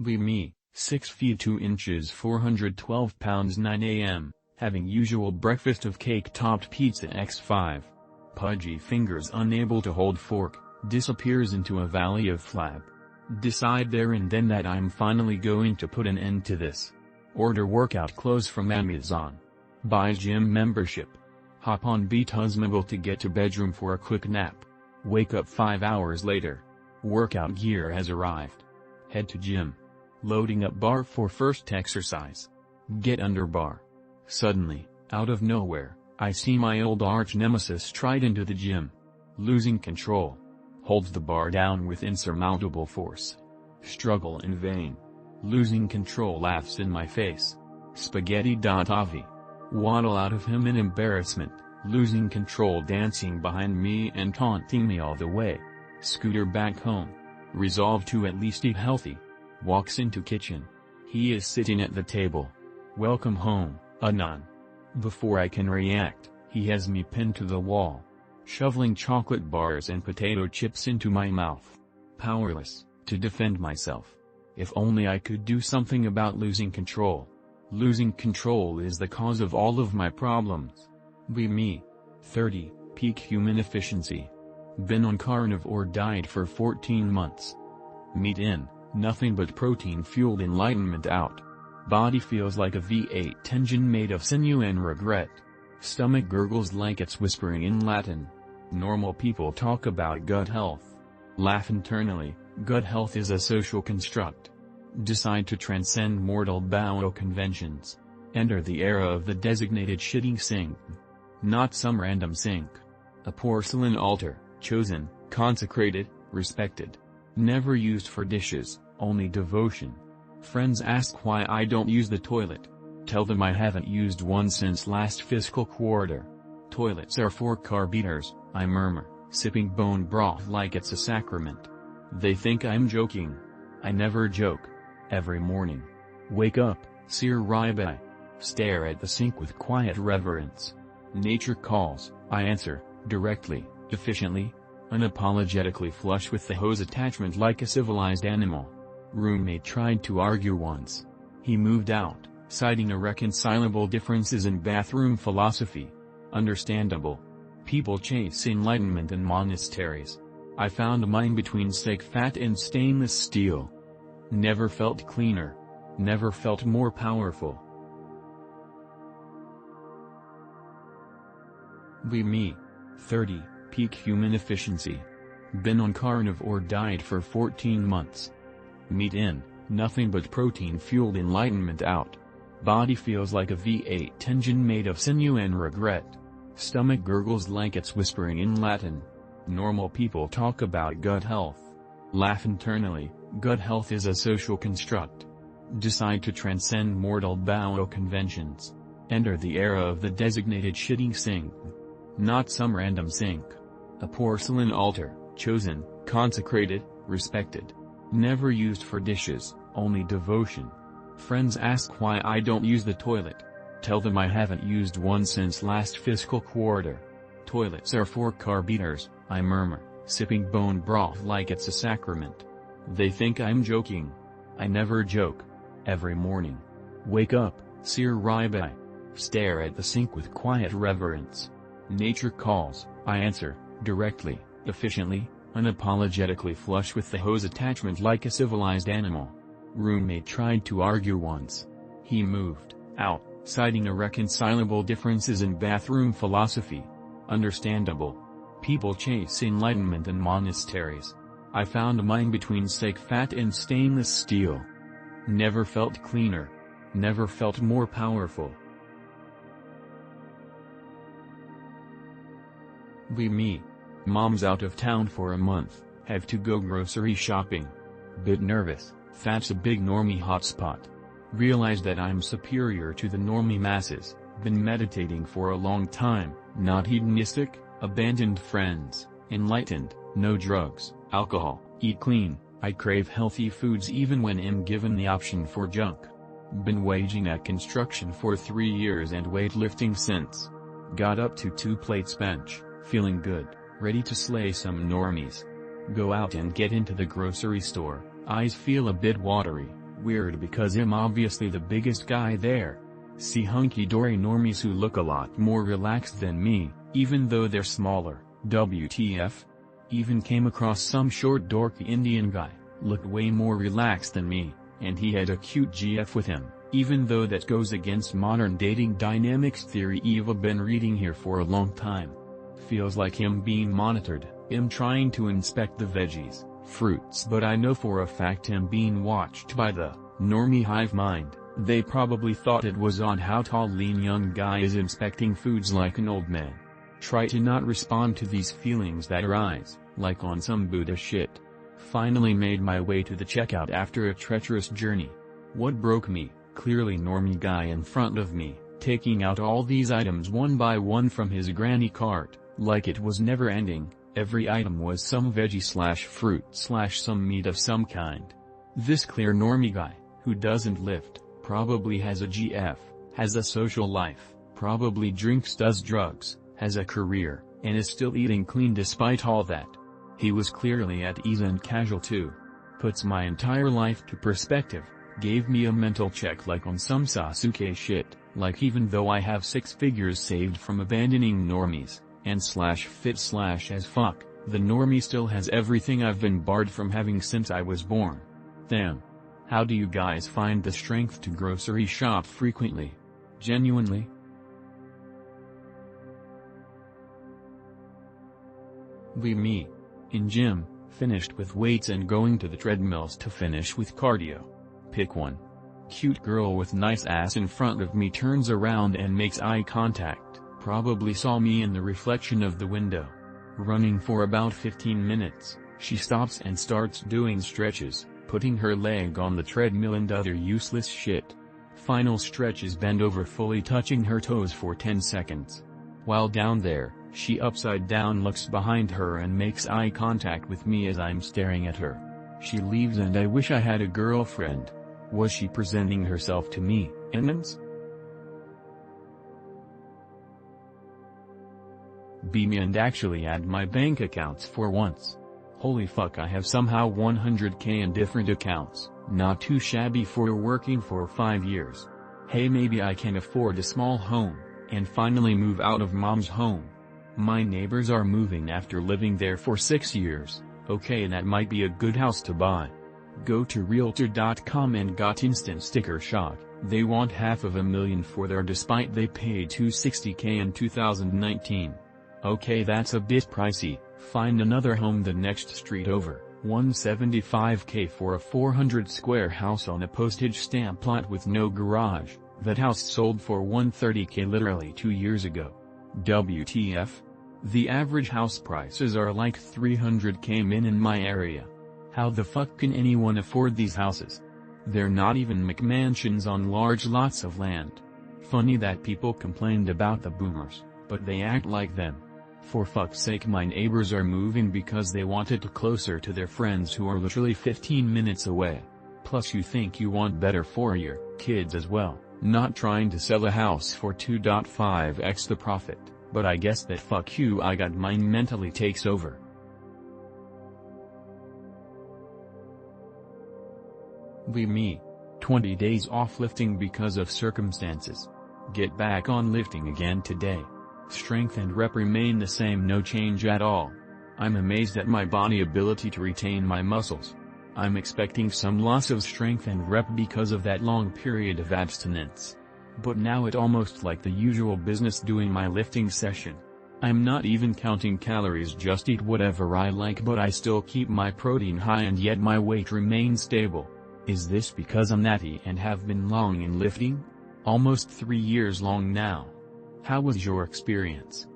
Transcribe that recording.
Be me, 6 feet 2 inches 412 pounds 9 a.m., having usual breakfast of cake-topped pizza x5. Pudgy fingers unable to hold fork, disappears into a valley of flab. Decide there and then that I'm finally going to put an end to this. Order workout clothes from Amazon. Buy gym membership. Hop on Beatuzmobile to get to bedroom for a quick nap. Wake up 5 hours later. Workout gear has arrived. Head to gym. Loading up bar for first exercise. Get under bar. Suddenly, out of nowhere, I see my old arch nemesis stride into the gym. Losing control. Holds the bar down with insurmountable force. Struggle in vain. Losing control laughs in my face. Spaghetti.avi. Waddle out of him in embarrassment, losing control dancing behind me and taunting me all the way. Scooter back home. Resolve to at least eat healthy. Walks into kitchen. He is sitting at the table. Welcome home, Anon. Before I can react, he has me pinned to the wall. Shoveling chocolate bars and potato chips into my mouth. Powerless to defend myself. If only I could do something about losing control. Losing control is the cause of all of my problems. Be me. 30, peak human efficiency. Been on carnivore diet for 14 months. Meat in, nothing but protein-fueled enlightenment out. Body feels like a V8 engine made of sinew and regret. Stomach gurgles like it's whispering in Latin. Normal people talk about gut health. Laugh internally, gut health is a social construct. Decide to transcend mortal bowel conventions. Enter the era of the designated shitting sink. Not some random sink. A porcelain altar, chosen, consecrated, respected. Never used for dishes, only devotion. Friends ask why I don't use the toilet. Tell them I haven't used one since last fiscal quarter. Toilets are for carb eaters, I murmur, sipping bone broth like it's a sacrament. They think I'm joking. I never joke. Every morning. Wake up, Sir Ribai. Stare at the sink with quiet reverence. Nature calls, I answer, directly, efficiently, unapologetically flush with the hose attachment like a civilized animal. Roommate tried to argue once. He moved out, citing irreconcilable differences in bathroom philosophy. Understandable. People chase enlightenment in monasteries. I found mine between steak fat and stainless steel. Never felt cleaner. Never felt more powerful. Be me. 30, peak human efficiency. Been on carnivore diet for 14 months. Meat in, nothing but protein-fueled enlightenment out. Body feels like a V8 engine made of sinew and regret. Stomach gurgles like it's whispering in Latin. Normal people talk about gut health. Laugh internally, gut health is a social construct. Decide to transcend mortal bowel conventions. Enter the era of the designated shitting sink. Not some random sink. A porcelain altar, chosen, consecrated, respected. Never used for dishes, only devotion. Friends ask why I don't use the toilet. Tell them I haven't used one since last fiscal quarter. Toilets are for carb eaters, I murmur, sipping bone broth like it's a sacrament. They think I'm joking. I never joke. Every morning. Wake up, Sir Ribai. Stare at the sink with quiet reverence. Nature calls, I answer, directly, efficiently, unapologetically flush with the hose attachment like a civilized animal. Roommate tried to argue once. He moved out, citing irreconcilable differences in bathroom philosophy. Understandable. People chase enlightenment in monasteries. I found mine between steak fat and stainless steel. Never felt cleaner. Never felt more powerful. Be me. Mom's out of town for a month, have to go grocery shopping. Bit nervous, that's a big normie hotspot. Realize that I'm superior to the normie masses, been meditating for a long time, not hedonistic, abandoned friends, enlightened, no drugs, alcohol, eat clean, I crave healthy foods even when I'm given the option for junk. Been waging at construction for 3 years and weightlifting since. Got up to 2 plates bench, feeling good, ready to slay some normies. Go out and get into the grocery store, eyes feel a bit watery, Weird because I'm obviously the biggest guy there. See hunky-dory normies who look a lot more relaxed than me, even though they're smaller. WTF? Even came across some short dorky Indian guy, looked way more relaxed than me, and he had a cute GF with him, even though that goes against modern dating dynamics theory I've been reading here for a long time. Feels like him being monitored, him trying to inspect the veggies, fruits, but I know for a fact him being watched by the normie hive mind. They probably thought it was on how tall lean young guy is inspecting foods like an old man. Try to not respond to these feelings that arise, like on some Buddha shit. Finally made my way to the checkout after a treacherous journey. What broke me? Clearly normie guy in front of me, taking out all these items one by one from his granny cart, like it was never ending. Every item was some veggie/fruit/some meat of some kind. This clear normie guy, who doesn't lift, probably has a GF, has a social life, probably drinks, does drugs, has a career, and is still eating clean despite all that. He was clearly at ease and casual too. Puts my entire life to perspective, gave me a mental check like on some Sasuke shit, like even though I have 6 figures saved from abandoning normies, and /fit/as fuck, the normie still has everything I've been barred from having since I was born. Damn. How do you guys find the strength to grocery shop frequently? Genuinely? Me. In gym, finished with weights and going to the treadmills to finish with cardio. Pick one. Cute girl with nice ass in front of me turns around and makes eye contact, probably saw me in the reflection of the window. Running for about 15 minutes, she stops and starts doing stretches, putting her leg on the treadmill and other useless shit. Final stretch is bend over fully touching her toes for 10 seconds. While down there, she upside down looks behind her and makes eye contact with me as I'm staring at her. She leaves and I wish I had a girlfriend. Was she presenting herself to me, Emmons? Be me and actually add my bank accounts for once. Holy fuck, I have somehow 100k in different accounts, not too shabby for working for 5 years. Hey, maybe I can afford a small home, and finally move out of mom's home. My neighbors are moving after living there for 6 years, okay, that might be a good house to buy. Go to Realtor.com and got instant sticker shock, they want $500,000 for their despite they paid $260k in 2019. Okay, that's a bit pricey. Find another home the next street over, $175k for a 400 square house on a postage stamp lot with no garage. That house sold for $130k literally 2 years ago. WTF? The average house prices are like $300k min in my area. How the fuck can anyone afford these houses? They're not even McMansions on large lots of land. Funny that people complained about the boomers, but they act like them. For fuck's sake, my neighbors are moving because they wanted it closer to their friends who are literally 15 minutes away. Plus you think you want better for your kids as well, not trying to sell a house for 2.5x the profit, but I guess that fuck you I got mine mentally takes over. Me. 20 days off lifting because of circumstances. Get back on lifting again today. Strength and rep remain the same, no change at all. I'm amazed at my body ability to retain my muscles. I'm expecting some loss of strength and rep because of that long period of abstinence. But now it almost like the usual business doing my lifting session. I'm not even counting calories, just eat whatever I like, but I still keep my protein high and yet my weight remains stable. Is this because I'm natty and have been long in lifting? Almost 3 years long now. How was your experience?